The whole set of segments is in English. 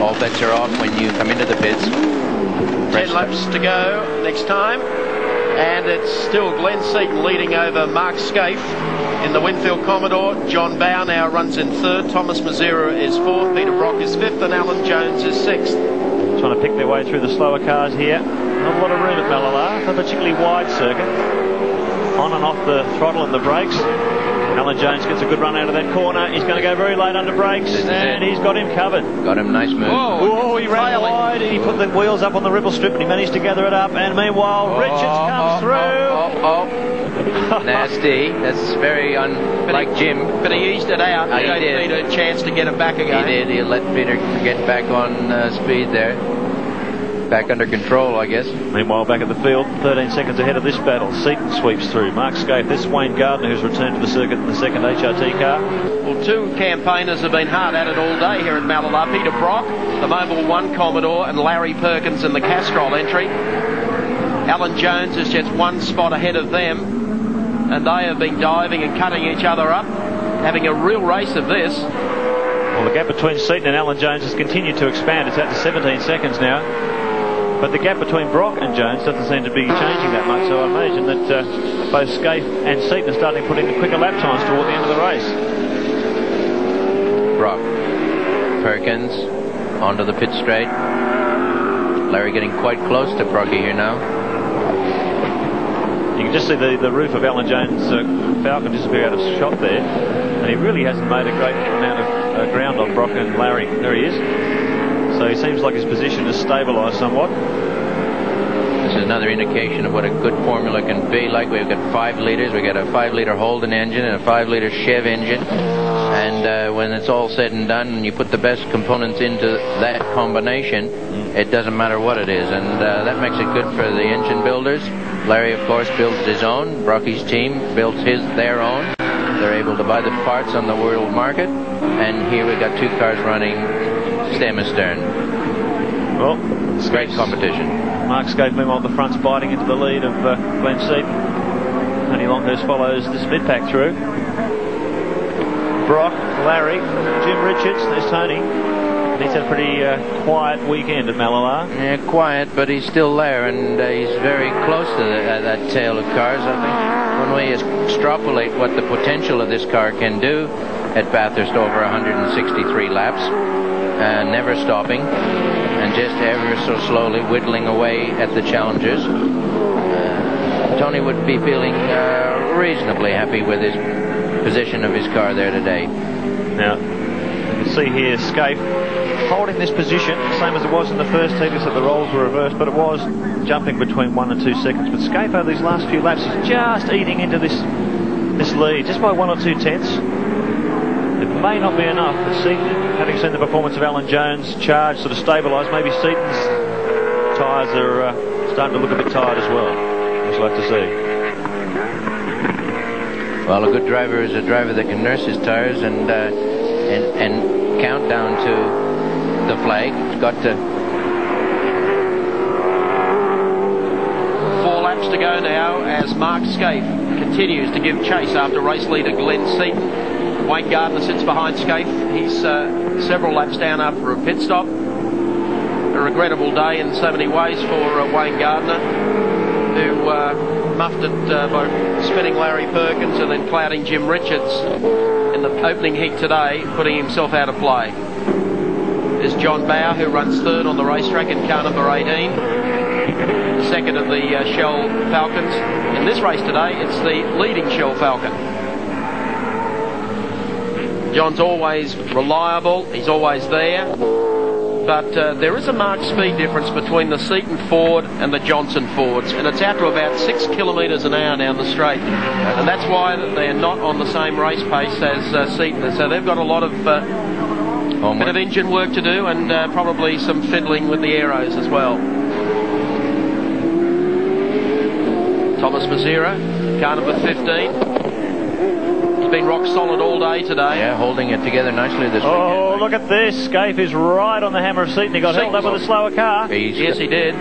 all bets are off when you come into the pits. 10 laps to go next time. And it's still Glenn Seaton leading over Mark Scaife in the Winfield Commodore. John Bowe now runs in third. Thomas Mazera is fourth. Peter Brock is fifth. And Alan Jones is sixth. Trying to pick their way through the slower cars here. Not a lot of room at Mallala. A particularly wide circuit. On and off the throttle and the brakes. Alan Jones gets a good run out of that corner. He's going to go very late under brakes, and he's got him covered. Got him, nice move. Oh, he ran wide. He put the wheels up on the ripple strip, and he managed to gather it up. And meanwhile, Richards comes through. Nasty. That's very unlike Jim. But he eased it out. He gave Peter a chance to get it back again. He did. He let Peter get back on speed there. Back under control, I guess. Meanwhile, back at the field, 13 seconds ahead of this battle. Seaton sweeps through. Mark Scaife. This is Wayne Gardner, who's returned to the circuit in the second HRT car. Well, two campaigners have been hard at it all day here at Mallala. Peter Brock, the Mobil 1 Commodore, and Larry Perkins in the Castrol entry. Alan Jones is just one spot ahead of them, and they have been diving and cutting each other up, having a real race of this. Well, the gap between Seaton and Alan Jones has continued to expand. It's out to 17 seconds now. But the gap between Brock and Jones doesn't seem to be changing that much, so I imagine that both Scaife and Seaton are starting to put in the quicker lap times toward the end of the race. Brock, Perkins, onto the pit straight. Larry getting quite close to Brocky here now. You can just see the roof of Alan Jones' Falcon disappear out of shot there, and he really hasn't made a great amount of ground on Brock and Larry. There he is. So he seems like his position has stabilised somewhat. This is another indication of what a good formula can be like. We've got 5 litres. We've got a 5-litre Holden engine and a 5-litre Chev engine. And when it's all said and done, and you put the best components into that combination, it doesn't matter what it is. And that makes it good for the engine builders. Larry, of course, builds his own. Brocky's team builds their own. They're able to buy the parts on the world market. And here we've got 2 cars running stem and stern. Well, great competition. Mark Scaife, meanwhile, the front's biting into the lead of Glenn Seaton. Tony Longhurst follows this mid-pack through. Brock, Larry, Jim Richards, there's Tony. He's had a pretty quiet weekend at Mallala. Yeah, quiet, but he's still there, and he's very close to that tail of cars. I think when we extrapolate what the potential of this car can do at Bathurst over 163 laps, never stopping, and just ever so slowly whittling away at the challengers, Tony would be feeling reasonably happy with his position of his car there today. Now, you can see here Scaife holding this position, same as it was in the first heat, except the roles were reversed, but it was jumping between 1 and 2 seconds. But Scaife over these last few laps is just eating into this lead, just by 1 or 2 tenths. It may not be enough, but Seaton, having seen the performance of Alan Jones charge, sort of stabilised, maybe Seaton's tyres are starting to look a bit tired as well. We'll have to see. Well, a good driver is a driver that can nurse his tyres and count down to the flag. He's got to. 4 laps to go now as Mark Scaife continues to give chase after race leader Glenn Seaton. Wayne Gardner sits behind Scaife. He's several laps down after a pit stop. A regrettable day in so many ways for Wayne Gardner, who muffed it by spinning Larry Perkins and then clouding Jim Richards in the opening heat today, putting himself out of play. There's John Bowe, who runs third on the racetrack in car number 18. The second of the Shell Falcons. In this race today, it's the leading Shell Falcon. John's always reliable, he's always there, but there is a marked speed difference between the Seaton Ford and the Johnson Fords, and it's out to about 6 kilometres an hour down the straight, and that's why they're not on the same race pace as Seaton, so they've got a lot of bit of engine work to do, and probably some fiddling with the aeros as well. Thomas Mazera, car number 15. Been rock solid all day today. Yeah, holding it together nicely this weekend. Oh, look at this. Scaife is right on the hammer of Seaton. He got held up with a slower car. Yes, he did.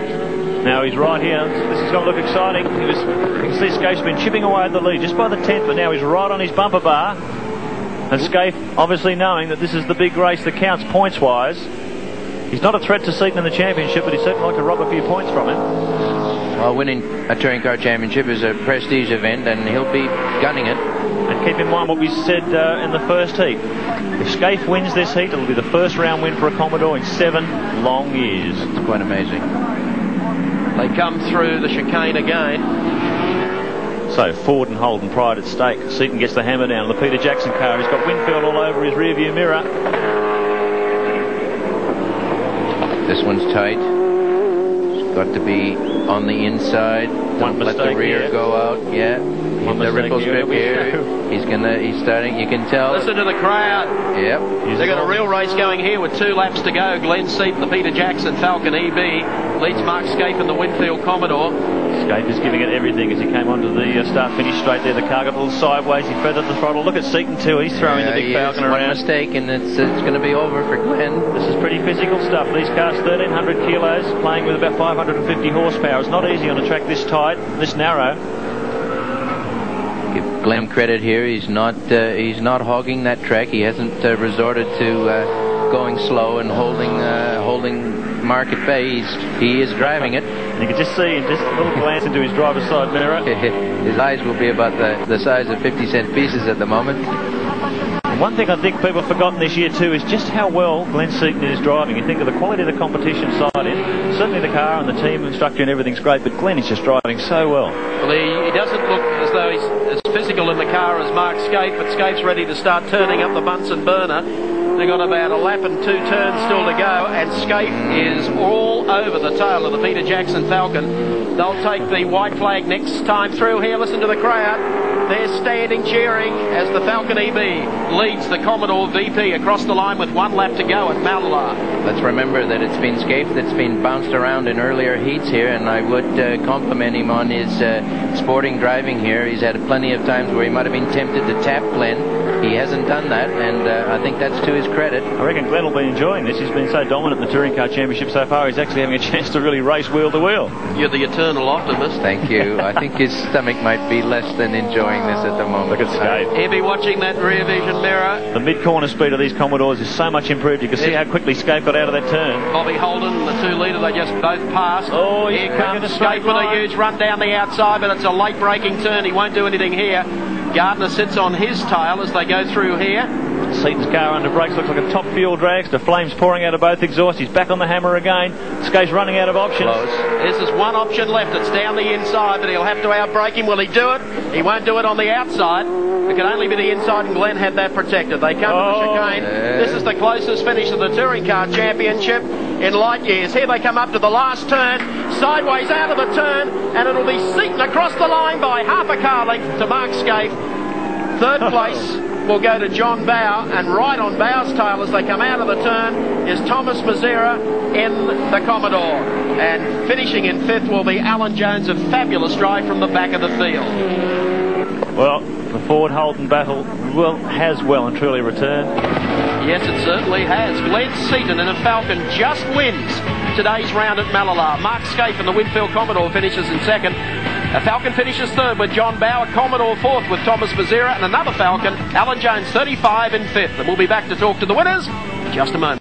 Now he's right here. This is going to look exciting. You can see Scaife's been chipping away at the lead just by the 10th, but now he's right on his bumper bar. And Scaife, obviously knowing that this is the big race that counts points-wise, He's not a threat to Seaton in the championship, but he'd certainly like to rob a few points from him. Well, winning a touring car championship is a prestige event, and he'll be gunning it. And keep in mind what we said in the first heat. If Scaife wins this heat, it'll be the first round win for a Commodore in 7 long years. It's quite amazing. They come through the chicane again. So Ford and Holden pride at stake. Seaton gets the hammer down. The Peter Jackson car, he's got Winfield all over his rearview mirror. This one's tight. It's got to be on the inside. One Don't let the mistake rear here. go out. Yeah. One The ripple mistake strip here. He's starting. You can tell. Listen to the crowd. Yep. They've got a real race going here with 2 laps to go. Glenn Seaton, the Peter Jackson Falcon EB, leads Mark Scaife in the Winfield Commodore. Scaife is giving it everything as he came onto the start-finish straight there. The car got a little sideways. He feathered the throttle. Look at Seaton too. He's throwing the big Falcon around. One mistake and it's going to be over for Glenn. This is pretty physical stuff. These cars 1,300 kilos, playing with about 550 horsepower. It's not easy on a track this tight, this narrow. Give Glenn credit here. He's not hogging that track. He hasn't resorted to going slow and holding Mark at bay. He is driving it. You can just see, just a little glance into his driver's side mirror. His eyes will be about the size of 50-cent pieces at the moment. And one thing I think people have forgotten this year too is just how well Glenn Seaton is driving. You think of the quality of the competition side in. Certainly the car and the team and structure and everything's great, but Glenn is just driving so well. Well, he doesn't look as though he's as physical in the car as Mark Scaife, but Scaife's ready to start turning up the Bunsen burner. They've got about a lap and 2 turns still to go, and Scaife is all over the tail of the Peter Jackson Falcon. They'll take the white flag next time through here. Listen to the crowd. They're standing cheering as the Falcon EB leads the Commodore VP across the line with 1 lap to go at Mallala. Let's remember that it's been Scaife that's been bounced around in earlier heats here, and I would compliment him on his sporting driving here. He's had plenty of times where he might have been tempted to tap Glenn. He hasn't done that, and I think that's to his credit. I reckon Glenn will be enjoying this. He's been so dominant in the Touring Car Championship so far, he's actually having a chance to really race wheel to wheel. You're the eternal optimist. Thank you. I think his stomach might be less than enjoying this at the moment. Look at Scaife. He'll be watching that rear vision mirror. The mid-corner speed of these Commodores is so much improved. You can see how quickly Scaife got out of that turn. Bobby Holden, the 2 leader, they just both passed. Oh, here comes Scaife with a huge run down the outside, but it's a late braking turn. He won't do anything here. Gardner sits on his tail as they go through here. Seaton's car under brakes looks like a top fuel drag. The flames pouring out of both exhausts. He's back on the hammer again. Scaife's running out of options. There's just one option left. It's down the inside, but he'll have to outbrake him. Will he do it? He won't do it on the outside. It can only be the inside, and Glenn had that protected. They come to the chicane. This is the closest finish of the Touring Car Championship in light years. Here they come up to the last turn, sideways out of the turn, and it'll be Seaton across the line by half a car length to Mark Scaife. 3rd place will go to John Bow, and right on Bow's tail as they come out of the turn is Thomas Mazzera in the Commodore. And finishing in 5th will be Alan Jones, a fabulous drive from the back of the field. Well, the Ford-Holden battle has well and truly returned. Yes, it certainly has. Glenn Seaton in a Falcon just wins today's round at Mallala. Mark Scaife in the Winfield Commodore finishes in 2nd. A Falcon finishes 3rd with John Bow, a Commodore 4th with Thomas Mazzera, and another Falcon, Alan Jones 35 in 5th. And we'll be back to talk to the winners in just a moment.